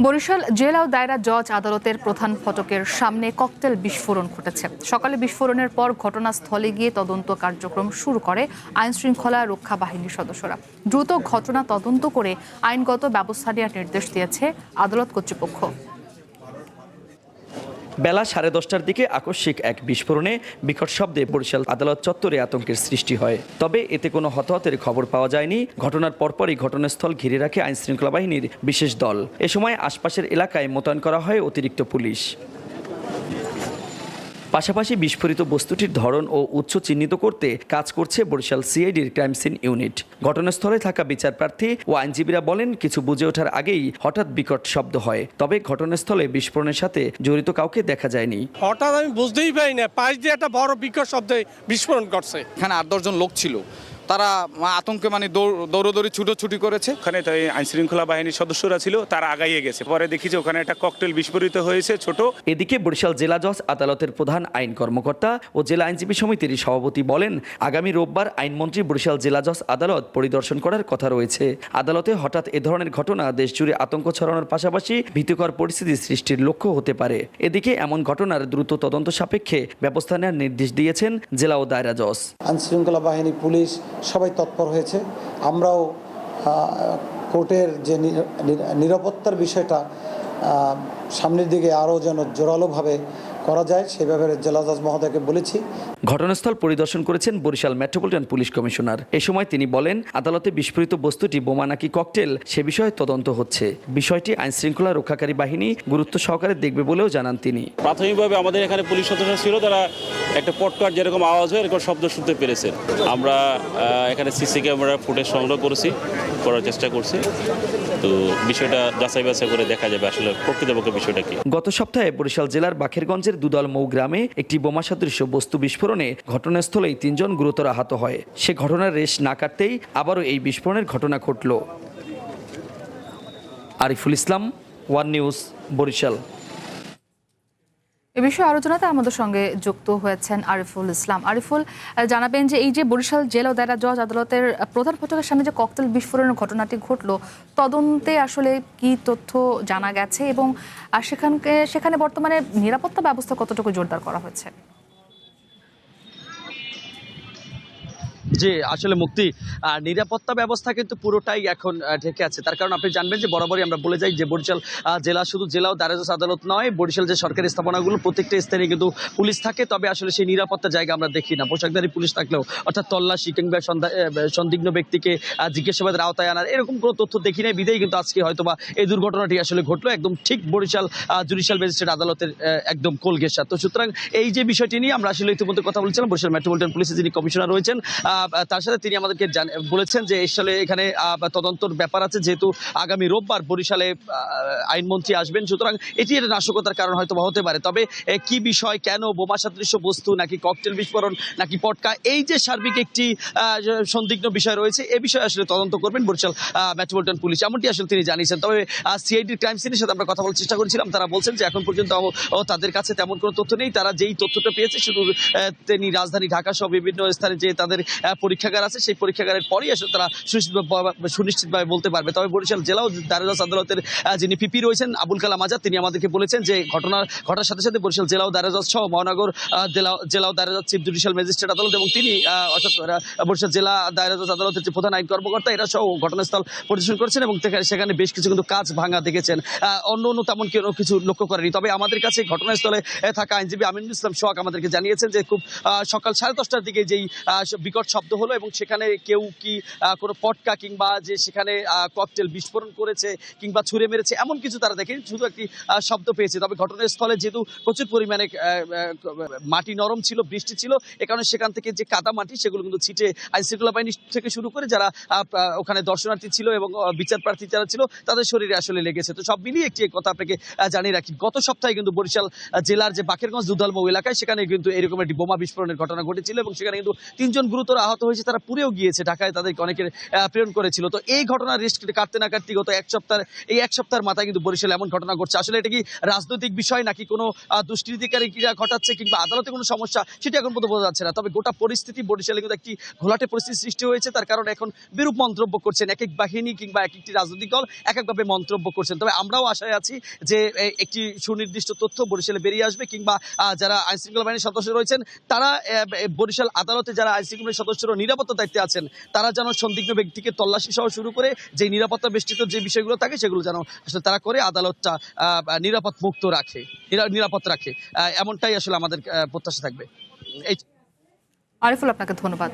বরিশাল জেলা ও দায়রা জজ আদালতের প্রধান ফটকের সামনে ককটেল বিস্ফোরণ ঘটেছে। সকালে বিস্ফোরণের পর ঘটনাস্থলে গিয়ে তদন্ত কার্যক্রম শুরু করে আইনশৃঙ্খলা রক্ষা বাহিনীর সদস্যরা। দ্রুত ঘটনা তদন্ত করে আইনগত ব্যবস্থা নেওয়ার নির্দেশ দিয়েছে আদালত কর্তৃপক্ষ। বেলা 10:30টার দিকে আকস্মিক এক বিস্ফোরণে বিকট শব্দে বরিশাল আদালত চত্বরে আতঙ্কের সৃষ্টি হয়। তবে এতে কোনো হতাহতের খবর পাওয়া যায়নি। ঘটনার পরপরই ঘটনাস্থল ঘিরে রাখে আইনশৃঙ্খলা বাহিনীর বিশেষ দল। এ সময় আশপাশের এলাকায় মোতায়েন করা হয় অতিরিক্ত পুলিশ। পাশাপাশি বিস্ফোরিত বস্তুটির ধরন ও উৎস চিহ্নিত করতে কাজ করছে বরিশাল সিআইডির ক্রাইম সিন ইউনিট। ঘটনাস্থলে থাকা বিচারপ্রার্থী ও আইনজীবীরা বলেন, কিছু বুঝে ওঠার আগেই হঠাৎ বিকট শব্দ হয়। তবে ঘটনাস্থলে বিস্ফোরণের সাথে জড়িত কাউকে দেখা যায়নি। হঠাৎ আমি বুঝতেই পারি না, পাশ দিয়ে একটা বড় বিকট শব্দে বিস্ফোরণ করছে। এখানে 8-10 জন লোক ছিল, তারা আতঙ্কে দৌড়দৌড়ি ছুটোছুটি করেছে। ওখানে তাই আইনশৃঙ্খলা বাহিনীর সদস্যরা ছিল, তারা আগাইয়ে গেছে। পরে দেখি যে ওখানে একটা ককটেল বিস্ফোরিত হয়েছে ছোট। এদিকে বরিশাল জেলা জজ আদালতের প্রধান আইন কর্মকর্তা ও জেলা আইনজীবী সমিতির সভাপতি বলেন, আগামী রোববার আইনমন্ত্রী বরিশাল জেলা জজ আদালত পরিদর্শন করার কথা রয়েছে। আদালতে হঠাৎ এ ধরনের ঘটনা দেশজুড়ে আতঙ্ক ছড়ানোর পাশাপাশি ভীতিকর পরিস্থিতি সৃষ্টির লক্ষ্য হতে পারে। এদিকে এমন ঘটনার দ্রুত তদন্ত সাপেক্ষে ব্যবস্থা নেওয়ার নির্দেশ দিয়েছেন জেলা ও দায়রা জজ। আইনশৃঙ্খলা বাহিনী, পুলিশ সবাই তৎপর হয়েছে। আমরাও কোর্টের যে নিরাপত্তার বিষয়টা সামনের দিকে আরও যেন জোরালোভাবে করা যায় সেই ব্যাপারে জেলা জজ মহোদয়কে বলেছি। ঘটনাস্থল পরিদর্শন করেছেন বরিশাল মেট্রোপলিটন পুলিশ কমিশনার। এ সময় তিনি বলেন, আদালতে বিস্ফোরিত বস্তুটি বোমা নাকি ককটেল সে বিষয়ে তদন্ত হচ্ছে। বিষয়টি আইনশৃঙ্খলা রক্ষাকারী বাহিনী গুরুত্ব সহকারে দেখবে বলেও জানান তিনি। প্রাথমিকভাবে আমাদের এখানে পুলিশ সদস্য ছিল, তারা একটা পটকার যেরকম আওয়াজ হয় এরকম শব্দ শুনতে পেরেছে। আমরা এখানে সিসি ক্যামেরা ফুটেজ সংগ্রহ করার চেষ্টা করছি। তো বিষয়টা যাচাই বাছাই করে দেখা যাবে আসলে প্রকৃতপক্ষে বিষয়টা কি। গত সপ্তাহে বরিশাল জেলার বাখেরগঞ্জের দুদল মৌ গ্রামে একটি বোমা সদৃশ বস্তু বিস্ফোরণে ঘটনাস্থলেই 3 জন গুরুতর আহত হয়। সে ঘটনার রেশ না কাটতেই আবারও এই বিস্ফোরণের ঘটনা ঘটল। Ariful Islam, one news, Barishal. এ বিষয়ে আলোচনাতে আমাদের সঙ্গে যুক্ত হয়েছেন আরিফুল ইসলাম। আরিফুল, জানাবেন যে এই যে বরিশাল জেলা ও দায়রা জজ আদালতের প্রধান ফটকের সামনে যে ককটেল বিস্ফোরণের ঘটনাটি ঘটলো, তদন্তে আসলে কি তথ্য জানা গেছে এবং সেখানে বর্তমানে নিরাপত্তা ব্যবস্থা কতটুকু জোরদার করা হয়েছে? যে আসলে মুক্তি নিরাপত্তা ব্যবস্থা কিন্তু পুরোটাই এখন ঢেকে আছে। তার কারণ আপনি জানবেন যে বরাবরই আমরা বলে যাই যে বরিশাল জেলা শুধু জেলা ও দায়রা জজ আদালত নয়, বরিশাল যে সরকারি স্থাপনাগুলো প্রত্যেকটা স্থানে কিন্তু পুলিশ থাকে। তবে আসলে সেই নিরাপত্তা জায়গা আমরা দেখি না। পোশাকধারী পুলিশ থাকলেও অর্থাৎ তল্লাশি কিংবা সন্দিগ্ধ ব্যক্তিকে জিজ্ঞাসাবাদের আওতায় আনার এরকম কোনো তথ্য দেখি নাই। বিদেই কিন্তু আজকে হয়তোবা এই দুর্ঘটনাটি আসলে ঘটলো একদম ঠিক বরিশাল জুডিশিয়াল ম্যাজিস্ট্রেট আদালতের একদম কোলঘেঁষা। তো সুতরাং এই যে বিষয়টি নিয়ে আমরা আসলে ইতিমধ্যে কথা বলছিলাম বরিশাল মেট্রোপলিটন পুলিশের যিনি কমিশনার রয়েছেন, তার সাথে তিনি আমাদেরকে বলেছেন যে আসলে এখানে তদন্তর ব্যাপার আছে, যেহেতু আগামী রোববার বরিশালে আইনমন্ত্রী আসবেন, সুতরাং এটি একটা নাশকতার কারণ হয়তো হতে পারে। তবে কি বিষয়, কেন বোমা সদৃশ বস্তু নাকি ককটেল বিস্ফোরণ নাকি পটকা, এই যে সার্বিক একটি সন্দিগ্ধ বিষয় রয়েছে এ বিষয়ে আসলে তদন্ত করবেন বরিশাল মেট্রোপলিটন পুলিশ, এমনটি আসলে তিনি জানিয়েছেন। তবে সিআইডির ক্রাইম সিনের সাথে আমরা কথা বলার চেষ্টা করেছিলাম। তারা বলছেন যে এখন পর্যন্ত তাদের কাছে তেমন কোনো তথ্য নেই। তারা যেই তথ্যটা পেয়েছে শুধু তিনি রাজধানী ঢাকা সহ বিভিন্ন স্থানে যে তাদের পরীক্ষাগার আছে সেই পরীক্ষাগারের পরেই আসলে তারা সুনিশ্চিতভাবে বলতে পারবে। তবে বরিশাল জেলা ও দায়রা জজ আদালতের যিনি পিপি রয়েছেন আবুল কালাম আজাদ, তিনি আমাদেরকে বলেছেন যে ঘটার সাথে সাথে বরিশাল জেলা ও দায়রা জজ সহ মহানগর জেলা ও দায়রা জজ চিফ জুডিশিয়াল ম্যাজিস্ট্রেট আদালত এবং তিনি অর্থাৎ বরিশাল জেলা দায়রা জজ আদালতের যে প্রধান আইন কর্মকর্তা এরা সহ ঘটনাস্থল পরিদর্শন করেছেন এবং সেখানে বেশ কিছু কিন্তু কাজ ভাঙা দেখেছেন। অন্য তেমন কিছু লক্ষ্য করেনি। তবে আমাদের কাছে ঘটনাস্থলে থাকা আইনজীবী আমিনুল ইসলাম সোহাগ আমাদেরকে জানিয়েছেন যে খুব সকাল 10:30টার দিকে যেই বিকট শব্দ হলো এবং সেখানে কেউ কি কোনো পটকা কিংবা যে সেখানে ককটেল বিস্ফোরণ করেছে কিংবা ছুঁড়ে মেরেছে এমন কিছু তারা দেখেনি, শুধু একটি শব্দ পেয়েছে। তবে ঘটনাস্থলে যেহেতু প্রচুর পরিমাণে মাটি নরম ছিল, বৃষ্টি ছিল, এ কারণে সেখান থেকে যে কাদা মাটি সেগুলো কিন্তু ছিটে আইনশৃঙ্খলা বাহিনী থেকে শুরু করে যারা ওখানে দর্শনার্থী ছিল এবং বিচার প্রার্থী যারা ছিল তাদের শরীরে আসলে লেগেছে। তো সব মিলিয়ে একটি কথা আপনাকে জানিয়ে রাখি, গত সপ্তাহে কিন্তু বরিশাল জেলার যে বাকেরগঞ্জ দুদল মৌ এলাকায় সেখানে কিন্তু এরকম একটি বোমা বিস্ফোরণের ঘটনা ঘটেছিল এবং সেখানে কিন্তু 3 জন গুরুতর আহত আহত হয়েছে তারা পুড়েও গিয়েছে, ঢাকায় তাদেরকে অনেকের প্রেরণ করেছিল। তো এই ঘটনার রিস্ক কাটতে না কাটতে গত এক সপ্তাহের মাথায় কিন্তু বরিশালে এমন ঘটনা ঘটছে। আসলে এটা কি রাজনৈতিক বিষয় নাকি কোনো দুষ্কৃতিকারী ক্রিয়া ঘটাচ্ছে কিংবা আদালতে কোনো সমস্যা, সেটা এখন পর্যন্ত বোঝা যাচ্ছে না। তবে গোটা পরিস্থিতি বরিশালে কিন্তু একটি ঘোলাটে পরিস্থিতি সৃষ্টি হয়েছে। তার কারণে এখন বিরূপ মন্তব্য করছেন এক এক বাহিনী কিংবা এক একটি রাজনৈতিক দল এক একভাবে মন্তব্য করছেন। তবে আমরাও আশায় আছি যে একটি সুনির্দিষ্ট তথ্য বরিশালে বেরিয়ে আসবে কিংবা যারা আইনশৃঙ্খলা বাহিনীর সদস্য রয়েছেন তারা বরিশাল আদালতে যারা আইনশৃঙ্খলা সদস্যরা নিরাপত্তা দায়িত্বে আছেন তারা যেন সন্দিগ্ধ ব্যক্তিকে তল্লাশি সহ শুরু করে যে নিরাপত্তা বেষ্টিত যে বিষয়গুলো থাকে সেগুলো যেন আসলে তারা করে আদালতটা নিরাপদ রাখে। এমনটাই আসলে আমাদের প্রত্যাশা থাকবে। আরিফুল, আপনাকে ধন্যবাদ।